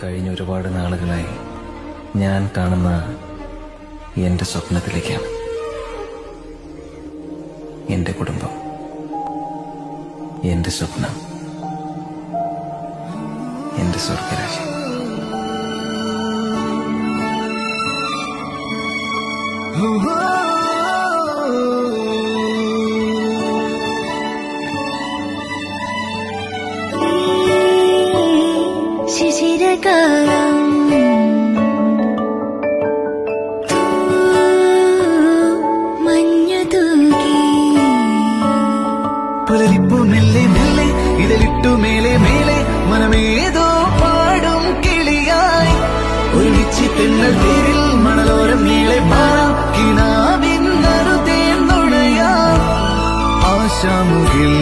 കഴിഞ്ഞ ഒരുപാട് നാളുകളായി ഞാൻ കാണുന്ന എന്റെ സ്വപ്നത്തിലേക്കാണ് എന്റെ കുടുംബം, എന്റെ സ്വപ്നം, എന്റെ സ്വർഗരാജ്യം. ശിശിരകാലം മഞ്ഞു തൂകി പുലരിപ്പു മെല്ലെ മെല്ലെ ഇതലിട്ടു മേലെ മേലെ മനമേതോ പാടും കിളിയായി ഒരുമിച്ച് തെന്നൽ തേരിൽ മണലോരം നീളെ പാടാം കിനാവിന്നറു തേർന്നുടയാം ആശാമുകിൽ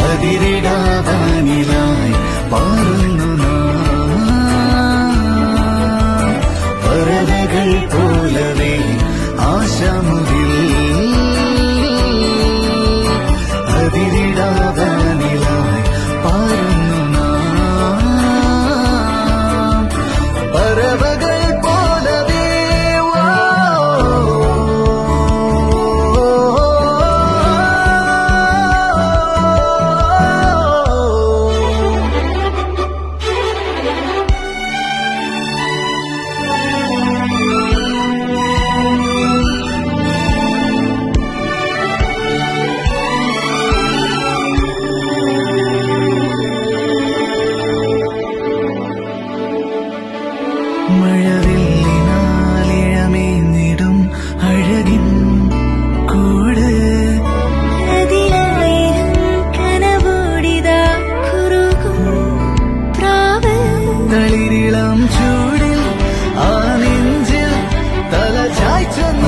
അതിരിടാവാനിലായി പാറുന്നു പറവകൾ പോലവേ ആശാമുകിൽ അതിരിടാവാനിലായി പാറുന്നു പറവകൾ പോലവേ. മഴവില്ലിനാലിഴമേന്നിടും അഴകിൻ കൂട് അതിലായിരം കനവോടിതാ കുറുകും പ്രാവ് തളിരിളം ചൂടിൽ ആ നെഞ്ചിൽ തല ചായ്ച്ചെന്ന